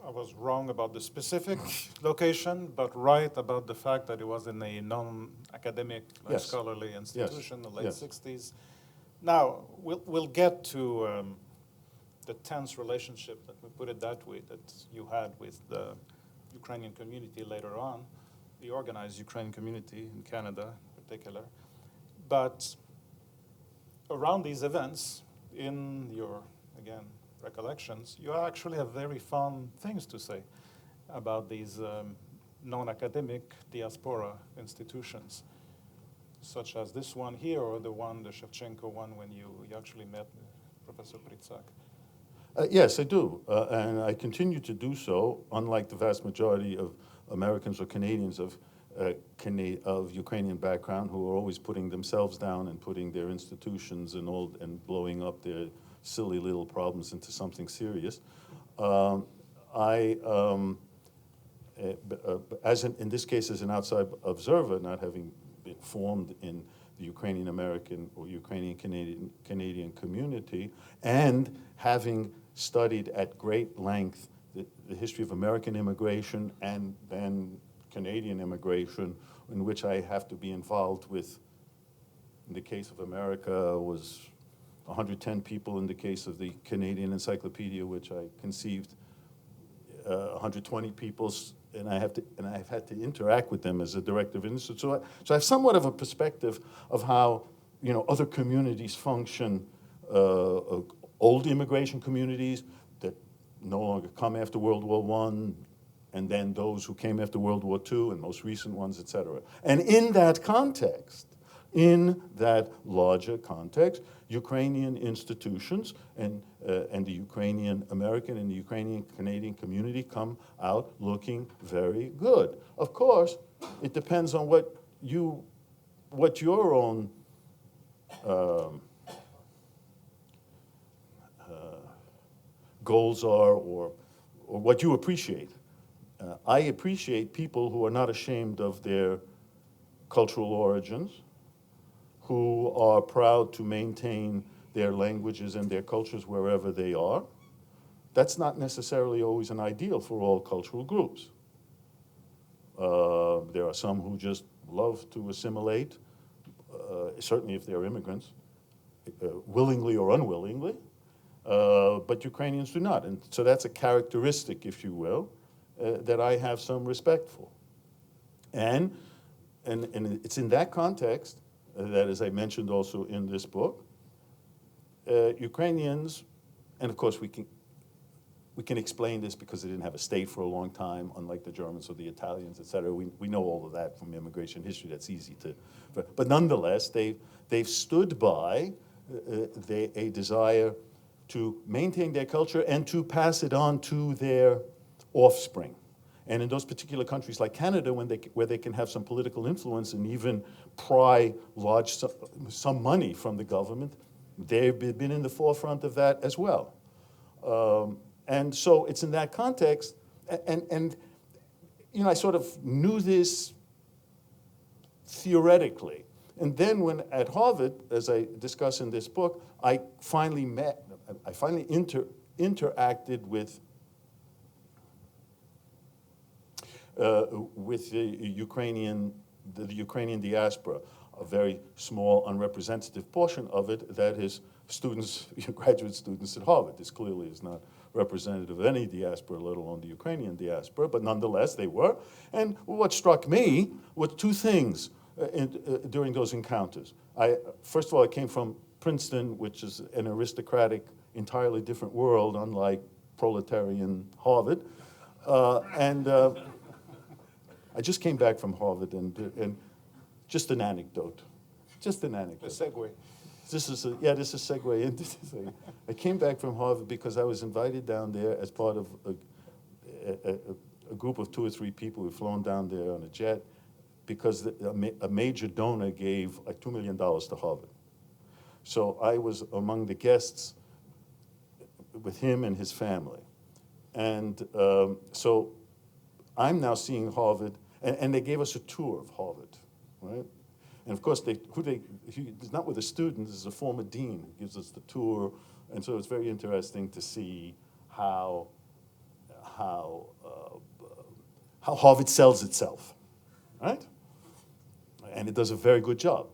I was wrong about the specific location, but right about the fact that it was in a non-academic, Yes. scholarly institution in the late Yes. 60s. Now, we'll get to the tense relationship, let me put it that way, that you had with the Ukrainian community later on, the organized Ukrainian community in Canada in particular. But around these events, in your, again, recollections, you actually have very fun things to say about these non-academic diaspora institutions, such as this one here or the Shevchenko one, when you actually met Professor Pritsak. Yes, I do, and I continue to do so, unlike the vast majority of Americans or Canadians of Ukrainian background who are always putting themselves down and putting their institutions and blowing up their silly little problems into something serious. In this case, as an outside observer, not having been formed in the Ukrainian American or Ukrainian Canadian community, and having studied at great length the history of American immigration and then Canadian immigration, in which I have to be involved with. In the case of America, was 110 people. In the case of the Canadian Encyclopedia, which I conceived, 120 people, and I've had to interact with them as a director of institute. So I have somewhat of a perspective of how other communities function, old immigration communities that no longer come after World War I, and then those who came after World War II, and most recent ones, et cetera. And in that context, in that larger context, Ukrainian institutions and the Ukrainian American and the Ukrainian Canadian community come out looking very good. Of course, it depends on what your own goals are or what you appreciate. I appreciate people who are not ashamed of their cultural origins, who are proud to maintain their languages and their cultures wherever they are. That's not necessarily always an ideal for all cultural groups. There are some who just love to assimilate, certainly if they're immigrants, willingly or unwillingly, but Ukrainians do not. And so that's a characteristic, if you will, that I have some respect for. And it's in that context that, as I mentioned also in this book, Ukrainians, and of course we can explain this because they didn't have a state for a long time, unlike the Germans or the Italians, et cetera. We know all of that from immigration history. That's easy to, but nonetheless, they've stood by a desire to maintain their culture and to pass it on to their offspring. And in those particular countries like Canada, where they can have some political influence and even pry large some money from the government, they've been in the forefront of that as well. And so it's in that context, and I sort of knew this theoretically. And then when at Harvard, as I discuss in this book, I finally interacted with the Ukrainian diaspora, a very small, unrepresentative portion of it that is students, graduate students at Harvard. This clearly is not representative of any diaspora, let alone the Ukrainian diaspora, but nonetheless they were. And what struck me were two things during those encounters. First of all, I came from Princeton, which is an aristocratic, entirely different world, unlike proletarian Harvard. I just came back from Harvard, and just an anecdote. Just an anecdote. A segue. This is segue into this. I came back from Harvard because I was invited down there as part of a group of 2 or 3 people who had flown down there on a jet because a major donor gave like $2 million to Harvard. So I was among the guests with him and his family. And so I'm now seeing Harvard, and they gave us a tour of Harvard, right? And of course, it's not with a student, this is a former dean who gives us the tour. And so it's very interesting to see how how Harvard sells itself, right? And it does a very good job.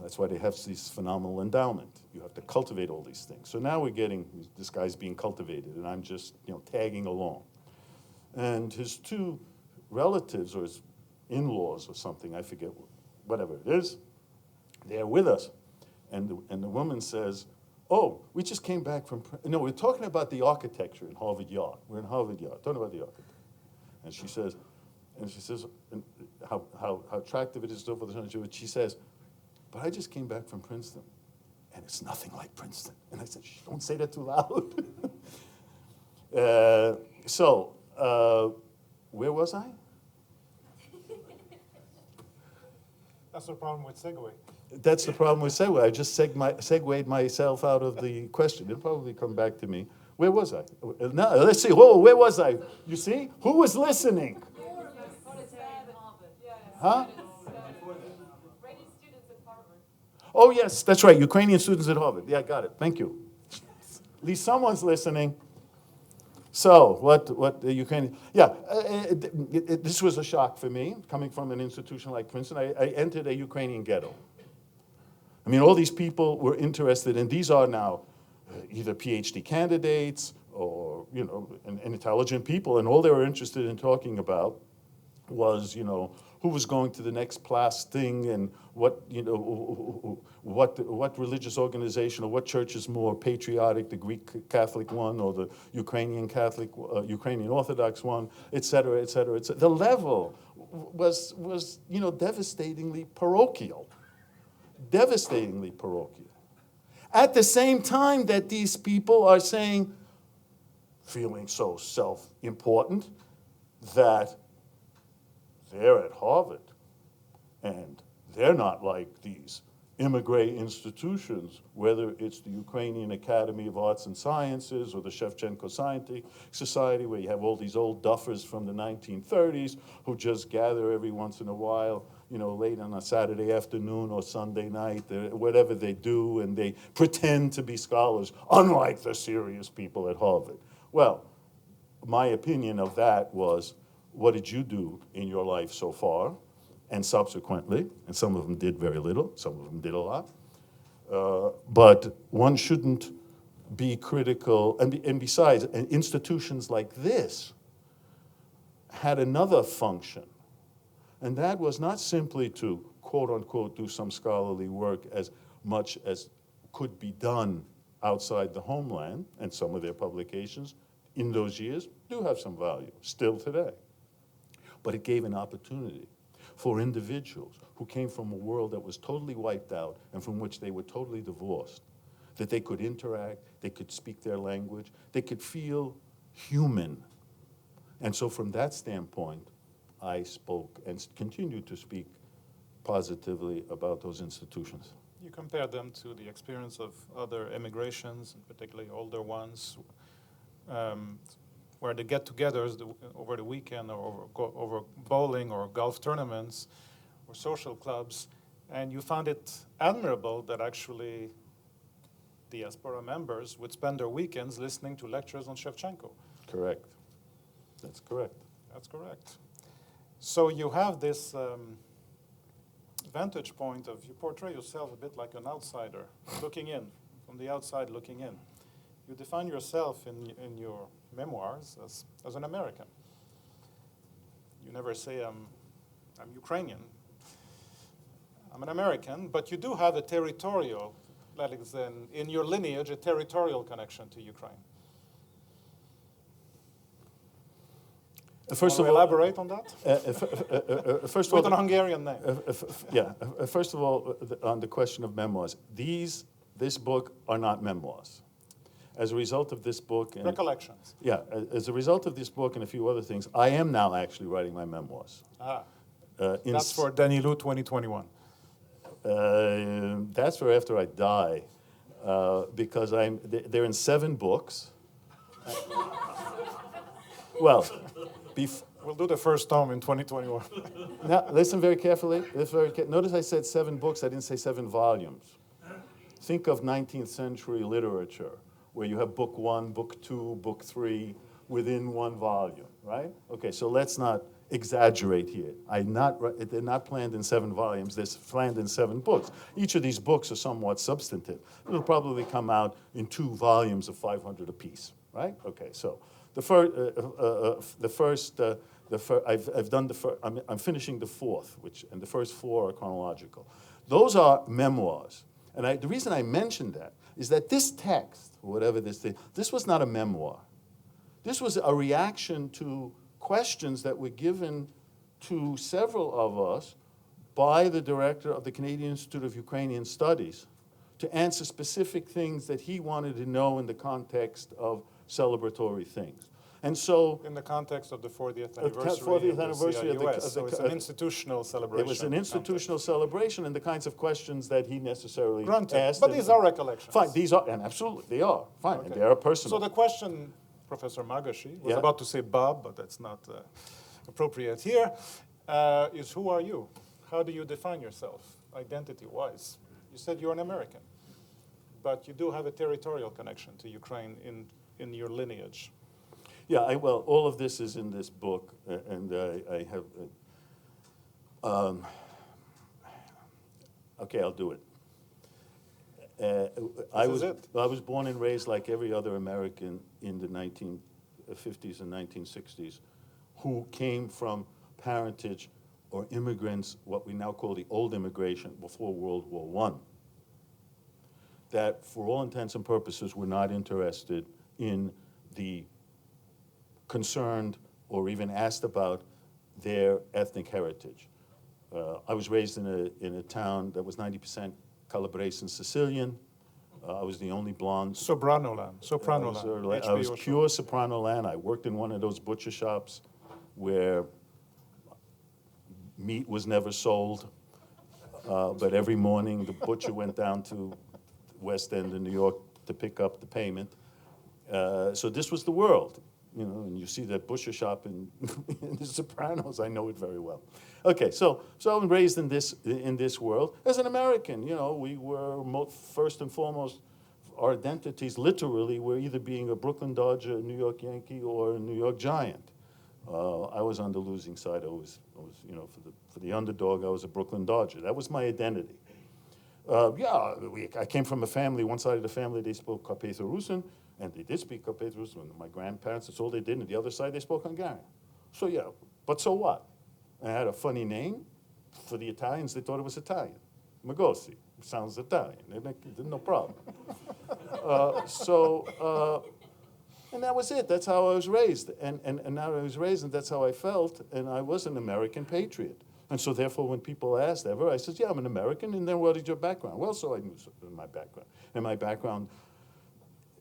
That's why they have this phenomenal endowment. You have to cultivate all these things. So now we're getting, this guy's being cultivated, and I'm just, tagging along. And his two relatives, or his in-laws or something, I forget, whatever it is, they're with us. And the woman says, oh, we just came back from, no, we're talking about the architecture in Harvard Yard. We're in Harvard Yard, talking about the architecture. And she says, how attractive it is over the sun. She says, but I just came back from Princeton, and it's nothing like Princeton. And I said, shh, don't say that too loud. Where was I? That's the problem with Segway. That's the problem with Segway. I just segued myself out of the question. It'll probably come back to me. Where was I? Now, let's see. Whoa, where was I? You see? Who was listening? Huh? Oh, yes, that's right. Ukrainian students at Harvard. Yeah, got it. Thank you. At least someone's listening. So, what the Ukrainian... Yeah, this was a shock for me, coming from an institution like Princeton. I entered a Ukrainian ghetto. I mean, all these people were interested, and these are now either PhD candidates or, and intelligent people, and all they were interested in talking about was, who was going to the next class thing and what religious organization or what church is more patriotic, the Greek Catholic one or the Ukrainian Catholic, Ukrainian Orthodox one, et cetera, et cetera, et cetera. The level was devastatingly parochial. Devastatingly parochial. At the same time that these people are saying, feeling so self-important, that they're at Harvard, and they're not like these immigrant institutions, whether it's the Ukrainian Academy of Arts and Sciences or the Shevchenko Scientific Society, where you have all these old duffers from the 1930s who just gather every once in a while, late on a Saturday afternoon or Sunday night, whatever they do, and they pretend to be scholars, unlike the serious people at Harvard. Well, my opinion of that was, what did you do in your life so far and subsequently? And some of them did very little, some of them did a lot. But one shouldn't be critical. And besides, institutions like this had another function. And that was not simply to, quote unquote, do some scholarly work as much as could be done outside the homeland, and some of their publications in those years do have some value, still today. But it gave an opportunity for individuals who came from a world that was totally wiped out and from which they were totally divorced, that they could interact, they could speak their language, they could feel human. And so from that standpoint, I spoke and continue to speak positively about those institutions. You compare them to the experience of other immigrations, and particularly older ones, where they get together over the weekend or over bowling or golf tournaments or social clubs, and you found it admirable that actually diaspora members would spend their weekends listening to lectures on Shevchenko. Correct. That's correct. That's correct. So you have this vantage point of, you portray yourself a bit like an outsider looking in, from the outside looking in. You define yourself in your memoirs as an American. You never say I'm Ukrainian. I'm an American, but you do have a territorial, in your lineage, a territorial connection to Ukraine. First of all, elaborate on that? First of With all, an Hungarian name. First of all, on the question of memoirs, this book are not memoirs. As a result of this book, and, recollections. Yeah, as a result of this book and a few other things, I am now actually writing my memoirs. That's for Danyliw 2021. That's for after I die, because they're in 7 books. Well, we'll do the first tome in 2021. Now, listen very carefully. Notice I said 7 books. I didn't say 7 volumes. Think of 19th century literature, where you have book 1, book 2, book 3, within one volume, right? Okay, so let's not exaggerate here. They're not planned in 7 volumes, they're planned in 7 books. Each of these books are somewhat substantive. It'll probably come out in 2 volumes of 500 apiece, right? Okay, so I'm finishing the 4th, and the first 4 are chronological. Those are memoirs. And the reason I mentioned that is that this text, whatever this thing, this was not a memoir. This was a reaction to questions that were given to several of us by the director of the Canadian Institute of Ukrainian Studies to answer specific things that he wanted to know in the context of celebratory things. And so, in the context of the 40th anniversary, 40th anniversary of the CIUS, so it's an institutional celebration. It was an institutional celebration, and the kinds of questions that he necessarily asked. But these are recollections. Fine, these are, and absolutely, they are. Fine, and they are personal. So the question, Professor Magocsi, was about to say Bob, but that's not appropriate here, is who are you? How do you define yourself, identity-wise? You said you're an American, but you do have a territorial connection to Ukraine in your lineage. Yeah, well, all of this is in this book, and I have, okay, I'll do it. I was born and raised like every other American in the 1950s and 1960s who came from parentage or immigrants, what we now call the old immigration before World War I, that for all intents and purposes were not interested in the concerned or even asked about their ethnic heritage. I was raised in a town that was 90% Calabrese and Sicilian. I was the only blonde. Soprano land. I was pure soprano land. I worked in one of those butcher shops where meat was never sold, but every morning the butcher went down to West End in New York to pick up the payment. So this was the world. You know, and you see that butcher shop in The Sopranos. I know it very well. Okay, so I was raised in this world as an American. You know, we were first and foremost, our identities literally were either being a Brooklyn Dodger, a New York Yankee, or a New York Giant. I was on the losing side. I was, you know, for the underdog, I was a Brooklyn Dodger. That was my identity. I came from a family. One side of the family they spoke Carpatho-Russian. And they did speak Carpatho-Russian. My grandparents, that's all they did. And the other side, they spoke Hungarian. So yeah, but so what? I had a funny name. For the Italians, they thought it was Italian. Magocsi. Sounds Italian. No problem. And that was it. That's how I was raised. And now I was raised, and that's how I felt. And I was an American patriot. And so therefore, when people asked ever, I said, yeah, I'm an American. And then what is your background? Well, so I knew my background. And my background,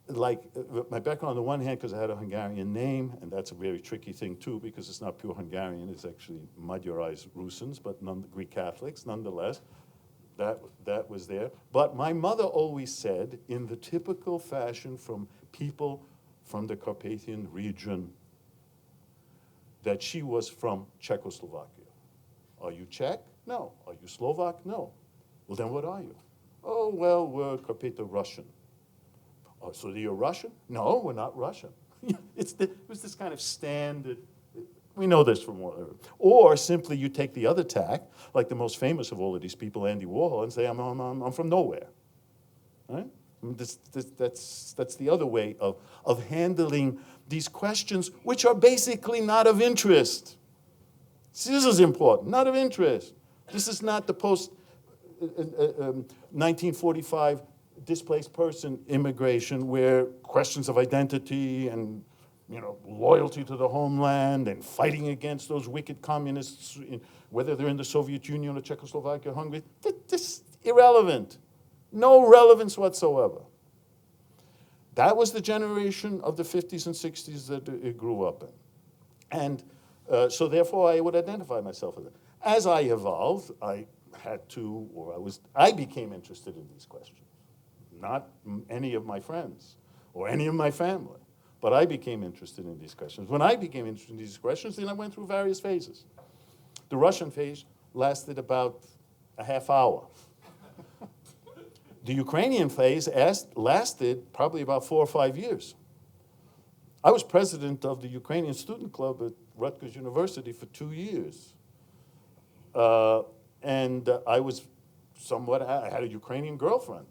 my background on the one hand, because I had a Hungarian name, and that's a very tricky thing too, because it's not pure Hungarian, it's actually Magyarized Russians, but Greek Catholics, nonetheless, that was there. But my mother always said, in the typical fashion from people from the Carpathian region, that she was from Czechoslovakia. Are you Czech? No. Are you Slovak? No. Well, then what are you? Oh, well, we're Carpatho-Russian. Oh, so you're Russian? No, we're not Russian. It was this kind of standard, we know this from whatever. Or simply you take the other tack, like the most famous of all of these people, Andy Warhol, and say, I'm from nowhere. Right? I mean, that's the other way of handling these questions, which are basically not of interest. This is important, not of interest. This is not the post-1945 displaced person immigration where questions of identity and, you know, loyalty to the homeland and fighting against those wicked communists, whether they're in the Soviet Union or Czechoslovakia or Hungary, this is irrelevant. No relevance whatsoever. That was the generation of the 50s and 60s that it grew up in. And so therefore I would identify myself as it. As I evolved, I became interested in these questions. Not any of my friends or any of my family, but I became interested in these questions. When I became interested in these questions, then I went through various phases. The Russian phase lasted about a half hour. The Ukrainian phase lasted probably about 4 or 5 years. I was president of the Ukrainian Student Club at Rutgers University for 2 years. And I was I had a Ukrainian girlfriend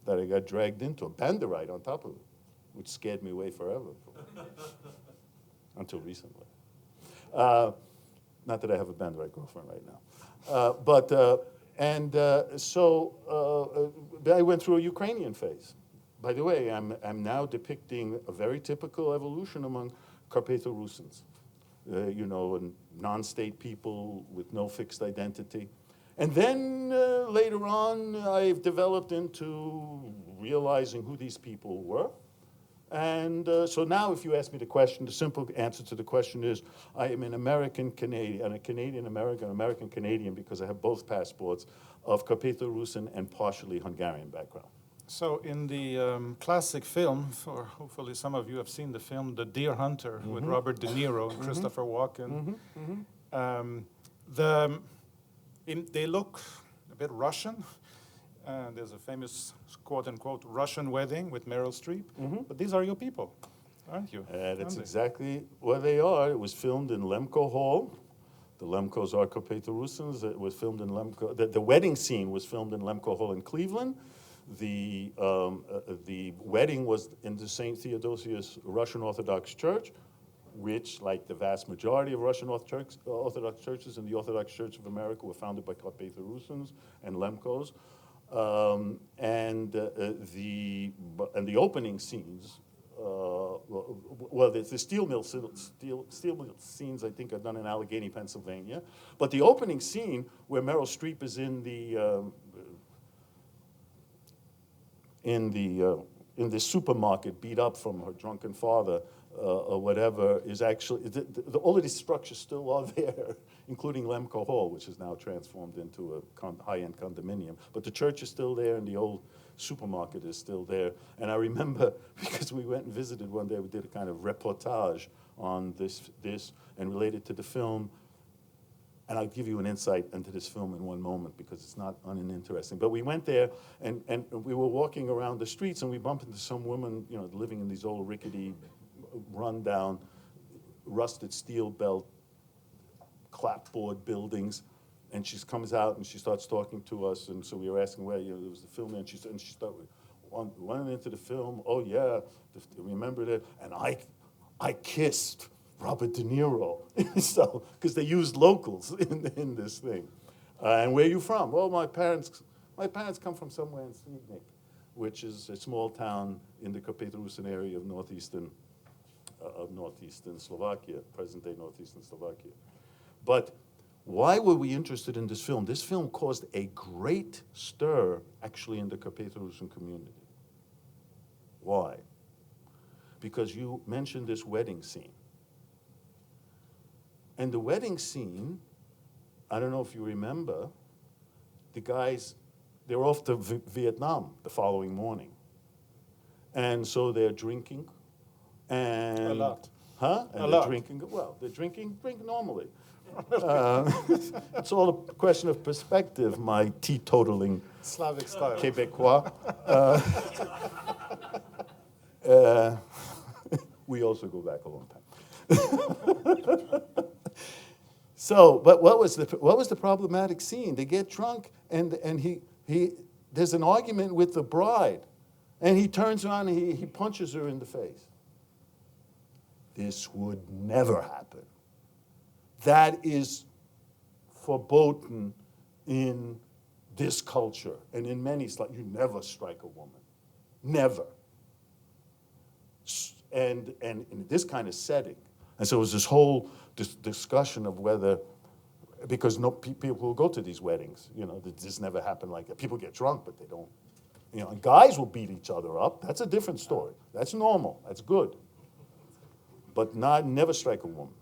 that I got dragged into, a Banderite on top of it, which scared me away forever, until recently. Not that I have a Banderite girlfriend right now. So I went through a Ukrainian phase. By the way, I'm now depicting a very typical evolution among Carpatho-Rusyns. And non-state people with no fixed identity. And then later on, I've developed into realizing who these people were. And so now if you ask me the question, the simple answer to the question is, I am an American-Canadian, a Canadian-American, American-Canadian, because I have both passports, of Carpatho-Rusyn and partially Hungarian background. So in the classic film, for hopefully some of you have seen the film, The Deer Hunter, with Robert De Niro and Christopher Walken. They look a bit Russian. There's a famous quote-unquote Russian wedding with Meryl Streep. But these are your people, aren't you? That's exactly what they are. It was filmed in Lemko Hall. The Lemkos are Carpatho-Rusyns. It was filmed in Lemko. The wedding scene was filmed in Lemko Hall in Cleveland. The wedding was in the St. Theodosius Russian Orthodox Church, which, like the vast majority of Russian Orthodox churches in the Orthodox Church of America, were founded by Carpatho-Rusyns and Lemkos. And the opening scenes, the steel mill scenes, I think, are done in Allegheny, Pennsylvania. But the opening scene where Meryl Streep is in the supermarket, beat up from her drunken father or whatever, is actually, all of these structures still are there, including Lemko Hall, which is now transformed into a high-end condominium. But the church is still there, and the old supermarket is still there. And I remember, because we went and visited one day, we did a kind of reportage on this and related to the film. And I'll give you an insight into this film in one moment, because it's not uninteresting. But we went there, and we were walking around the streets, and we bumped into some woman, living in these old rickety, run-down, rusted steel belt, clapboard buildings. And she comes out and she starts talking to us. And so we were asking where, there was the film there, and she started running into the film. Oh yeah, remember that? And I kissed Robert De Niro, so because they used locals in this thing. And where are you from? Well, my parents come from somewhere in Snežnik, which is a small town in the Carpatho-Rusyn area of northeastern Slovakia, present-day northeastern Slovakia. But why were we interested in this film? This film caused a great stir, actually, in the Carpatho-Rusyn community. Why? Because you mentioned this wedding scene. And the wedding scene, I don't know if you remember, the guys, they're off to Vietnam the following morning. And so they're drinking. And A lot. Huh? And A they're lot. drinking, well, they're drink normally. It's all a question of perspective, my teetotaling Slavic style. Québécois. We also go back a long time. So, but what was the problematic scene? They get drunk, and there's an argument with the bride, and he turns around and he punches her in the face. This would never happen. That is verboten in this culture and in many. You never strike a woman, never. And in this kind of setting, and so it was this whole discussion of whether, because people who go to these weddings, this never happened like that. People get drunk, but they don't. And guys will beat each other up. That's a different story. That's normal. That's good. But never strike a woman.